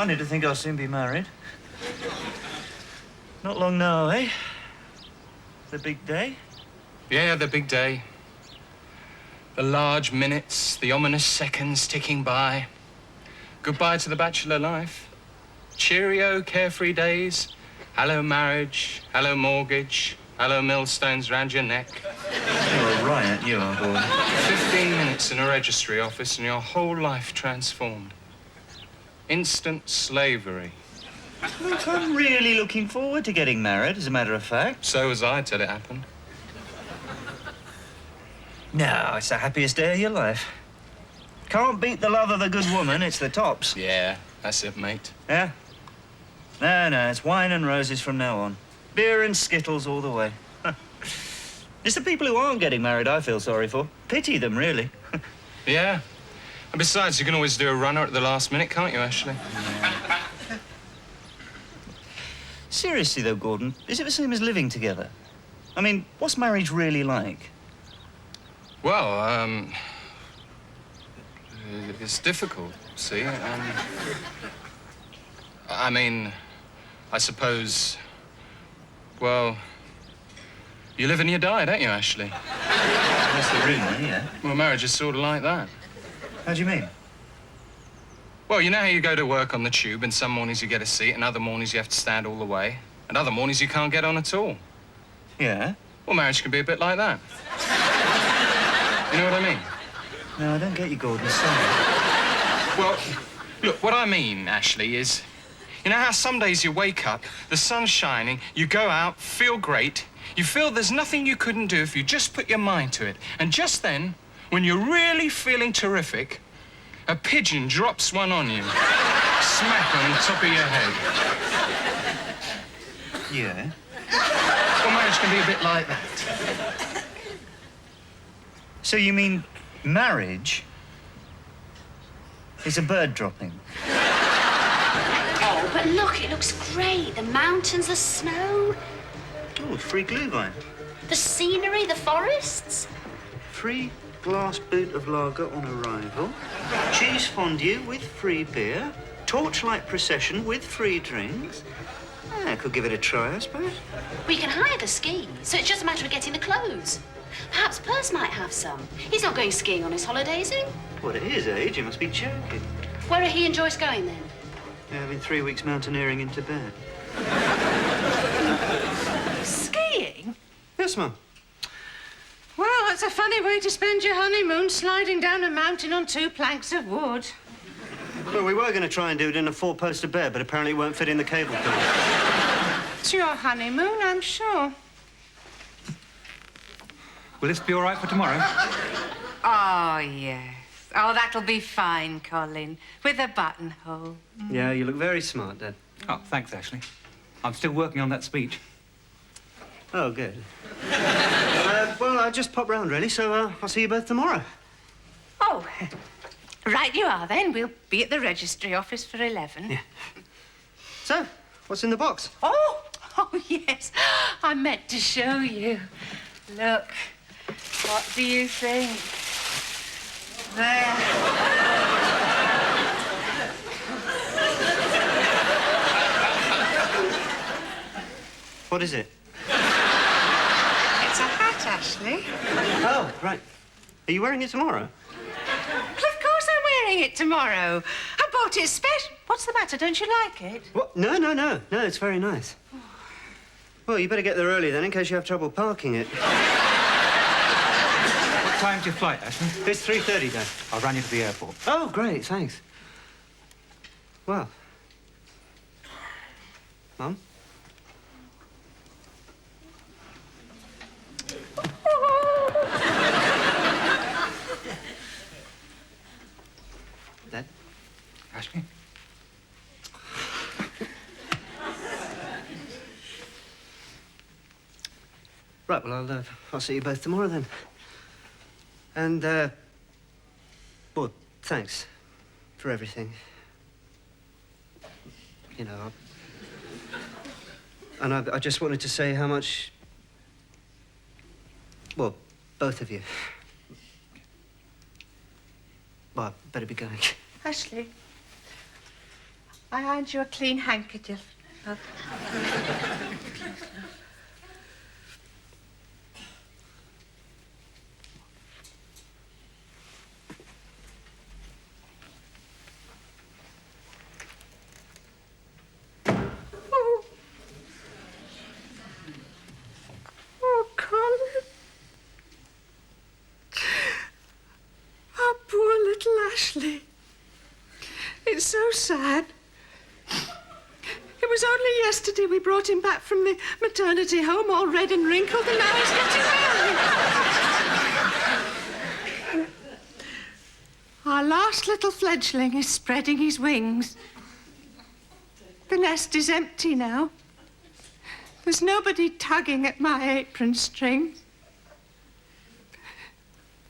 Funny to think I'll soon be married. Not long now, eh? The big day? Yeah, the big day. The large minutes, the ominous seconds ticking by. Goodbye to the bachelor life. Cheerio, carefree days. Hello, marriage. Hello, mortgage. Hello, millstones round your neck. You're a riot, you are, boy. 15 minutes in a registry office and your whole life transformed. Instant slavery. Look, I'm really looking forward to getting married, as a matter of fact. So was I till it happened. No, it's the happiest day of your life. Can't beat the love of a good woman, it's the tops. Yeah, that's it, mate. Yeah? No, it's wine and roses from now on. Beer and Skittles all the way. It's the people who aren't getting married I feel sorry for. Pity them, really. Yeah. And besides, you can always do a runner at the last minute, can't you, Ashley? Seriously, though, Gordon, is it the same as living together? I mean, what's marriage really like? Well, it's difficult, see? I mean, I suppose, well, you live and you die, don't you, Ashley? That's the rumour, yeah. Well, marriage is sort of like that. How do you mean? Well, you know how you go to work on the tube and some mornings you get a seat and other mornings you have to stand all the way and other mornings you can't get on at all? Yeah? Well, marriage can be a bit like that. You know what I mean? No, I don't get you, Gordon. Sorry. Well, look, what I mean, Ashley, is, you know how some days you wake up, the sun's shining, you go out, feel great, you feel there's nothing you couldn't do if you just put your mind to it. And just then, when you're really feeling terrific, a pigeon drops one on you. Smack on the top of your head. Yeah? Well, marriage can be a bit like that. So you mean marriage is a bird dropping? Oh, but look, it looks great. The mountains, the snow, Oh, free glühwein. the scenery, the forests. Free glass boot of lager on arrival. Cheese fondue with free beer. Torchlight procession with free drinks. I could give it a try, I suppose. We can hire the skis, so it's just a matter of getting the clothes. Perhaps Perce might have some. He's not going skiing on his holiday, is he? What, at his age, you must be joking. Where are he and Joyce going, then? They're having 3 weeks mountaineering in Tibet. Skiing? Yes, Mum. Well, that's a funny way to spend your honeymoon, sliding down a mountain on 2 planks of wood. Well, we were going to try and do it in a 4-poster bed, but apparently it won't fit in the cable car. It's your honeymoon, I'm sure. Will this be all right for tomorrow? Oh, yes. Oh, that'll be fine, Colin, with a buttonhole. Yeah, you look very smart, Dad. Oh, thanks, Ashley. I'm still working on that speech. Oh, good. Well, I just popped round, really, so I'll see you both tomorrow. Oh, right you are, then. We'll be at the registry office for 11. Yeah. So, what's in the box? Oh, yes. I meant to show you. Look. What do you think? There. What is it? It's a hat, Ashley. Oh, right. Are you wearing it tomorrow? Well, of course I'm wearing it tomorrow. I bought it special. What's the matter? Don't you like it? What? No, no, it's very nice. Well, you better get there early, then, in case you have trouble parking it. What time's your flight, Ashley? It's 3:30, Dad. I'll run you to the airport. Oh, great, thanks. Well. Mum? Dad? Ashley? Right, well, I'll see you both tomorrow, then. And, well, thanks for everything. You know, and I just wanted to say how much, well, both of you. Well, I better be going. Ashley, I hand you a clean handkerchief. love. Oh, Colin. Our poor little Ashley. It's so sad. It was only yesterday we brought him back from the maternity home all red and wrinkled, and now he's getting married. Our last little fledgling is spreading his wings. The nest is empty now. There's nobody tugging at my apron strings.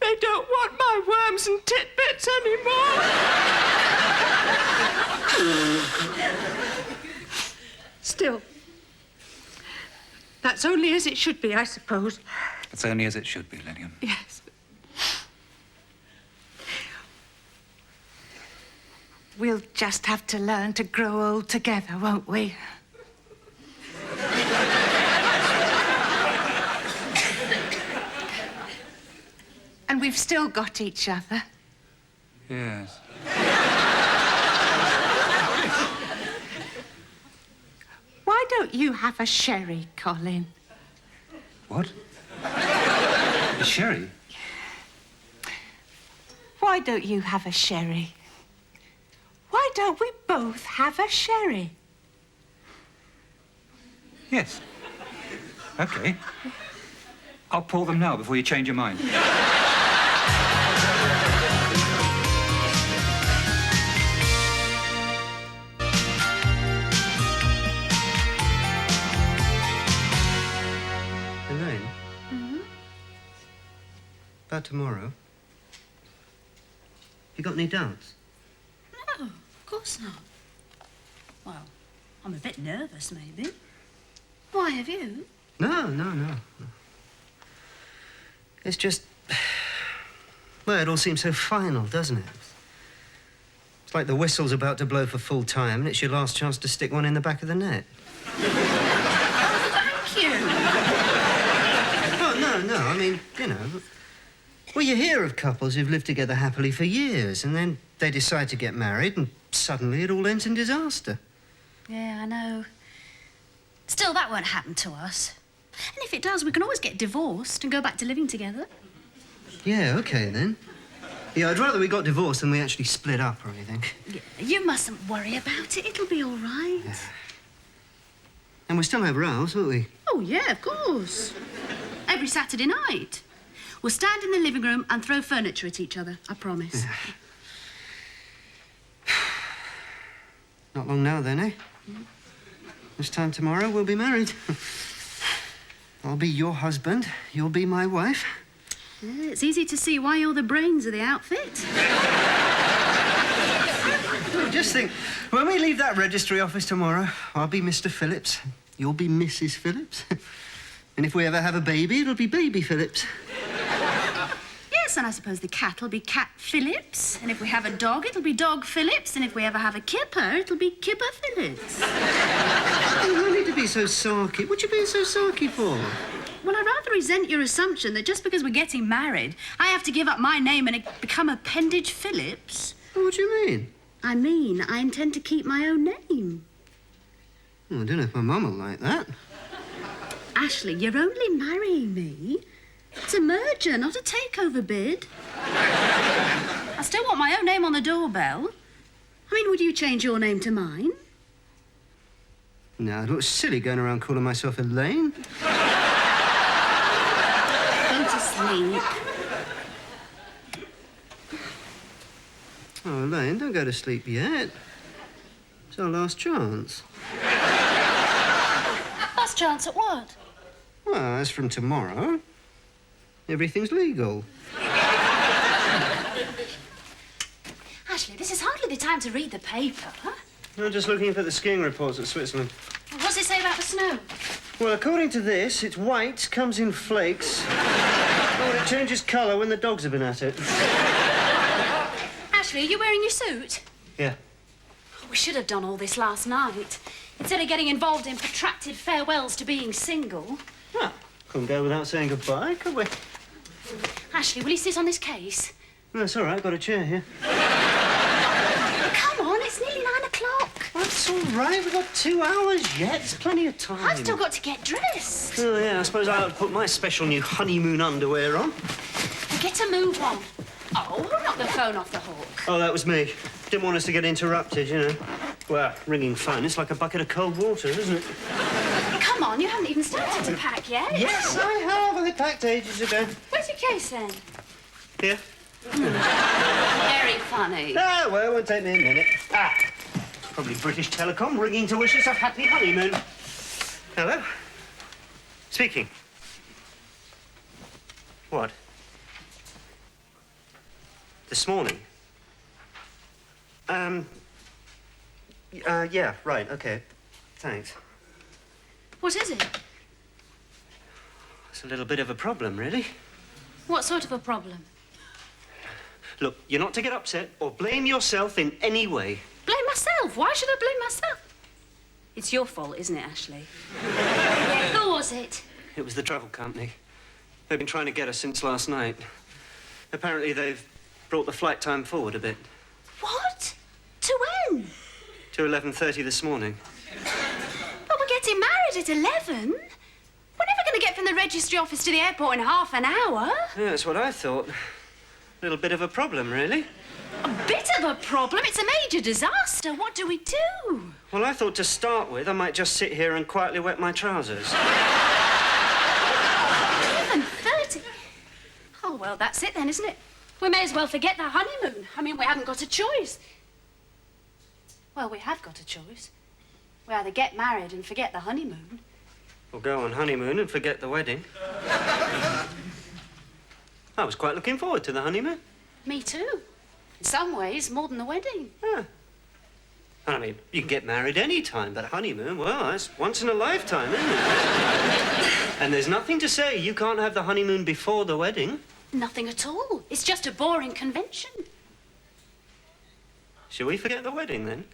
They don't want my worms and titbits anymore. Still, that's only as it should be, I suppose. It's only as it should be, Lillian. Yes. We'll just have to learn to grow old together, won't we? And we've still got each other. Yes. Why don't you have a sherry, Colin? What? A sherry? Why don't you have a sherry? Why don't we both have a sherry? Yes. Okay. I'll pour them now before you change your mind. Elaine? About tomorrow? You got any doubts? No, of course not. Well, I'm a bit nervous, maybe. Why have you? No. It's just... Well, it all seems so final, doesn't it? It's like the whistle's about to blow for full time, and it's your last chance to stick one in the back of the net. Thank you. Oh, no, I mean, you know... Well, you hear of couples who've lived together happily for years, and then they decide to get married, and suddenly it all ends in disaster. Yeah, I know. Still, that won't happen to us. And if it does, we can always get divorced and go back to living together. Yeah, okay, then. Yeah, I'd rather we got divorced than we actually split up or anything. Yeah, you mustn't worry about it. It'll be all right. Yeah. And we still have rows, won't we? Oh, yeah, of course. Every Saturday night. We'll stand in the living room and throw furniture at each other, I promise. Yeah. Not long now, then, eh? This time tomorrow, we'll be married. I'll be your husband, you'll be my wife. Yeah, it's easy to see why you're the brains of the outfit. Well, just think, when we leave that registry office tomorrow, I'll be Mr. Phillips, you'll be Mrs. Phillips. And if we ever have a baby, it'll be Baby Phillips. Yes, and I suppose the cat will be Cat Phillips. And if we have a dog, it'll be Dog Phillips. And if we ever have a kipper, it'll be Kipper Phillips. You don't need to be so sarky. What you being so sarky for? Well, I rather resent your assumption that just because we're getting married, I have to give up my name and become Appendage Phillips. Oh, what do you mean? I mean, I intend to keep my own name. Oh, I don't know if my mum will like that. Ashley, you're only marrying me. It's a merger, not a takeover bid. I still want my own name on the doorbell. I mean, would you change your name to mine? No, it looks silly going around calling myself Elaine. Go to sleep. Oh, Elaine, don't go to sleep yet. It's our last chance. Last chance at what? Well, as from tomorrow, everything's legal. Ashley, this is hardly the time to read the paper. I'm just looking for the skiing reports at Switzerland. What's it say about the snow? Well, according to this, it's white, comes in flakes. Oh, and it changes colour when the dogs have been at it. Ashley, are you wearing your suit? Yeah. We should have done all this last night. Instead of getting involved in protracted farewells to being single. Ah, couldn't go without saying goodbye, could we? Ashley, will you sit on this case? No, it's all right. I've got a chair here. Come on, it's nearly 9 o'clock. That's all right. We've got 2 hours yet. There's plenty of time. I've still got to get dressed. Oh, yeah, I suppose I ought to put my special new honeymoon underwear on. Get a move on. Oh, who knocked the phone off the hook? Oh, that was me. Didn't want us to get interrupted, you know. Well, ringing phone, it's like a bucket of cold water, isn't it? Come on, you haven't even started to pack yet. Yes, I have. I packed ages ago. Where's your case, then? Here. Very funny. Ah, well, it won't take me a minute. Ah, probably British Telecom ringing to wish us a happy honeymoon. Hello? Speaking. What? This morning? Yeah, right, okay. Thanks. What is it? It's a little bit of a problem, really. What sort of a problem? Look, you're not to get upset or blame yourself in any way. Blame myself? Why should I blame myself? It's your fault, isn't it, Ashley? Who was it? It was the travel company. They've been trying to get us since last night. Apparently, they've brought the flight time forward a bit. What? To when? To 11:30 this morning. But we're getting married at 11. We're never going to get from the registry office to the airport in half an hour. Yeah, that's what I thought. A little bit of a problem, really. A bit of a problem? It's a major disaster. What do we do? Well, I thought to start with, I might just sit here and quietly wet my trousers. 11:30? Oh, well, that's it then, isn't it? We may as well forget the honeymoon. I mean, we haven't got a choice. Well, we have got a choice. We either get married and forget the honeymoon. Or go on honeymoon and forget the wedding. I was quite looking forward to the honeymoon. Me too. In some ways, more than the wedding. Yeah. I mean, you can get married any time, but a honeymoon, well, that's once in a lifetime, isn't it? And there's nothing to say you can't have the honeymoon before the wedding. Nothing at all. It's just a boring convention. Shall we forget the wedding, then?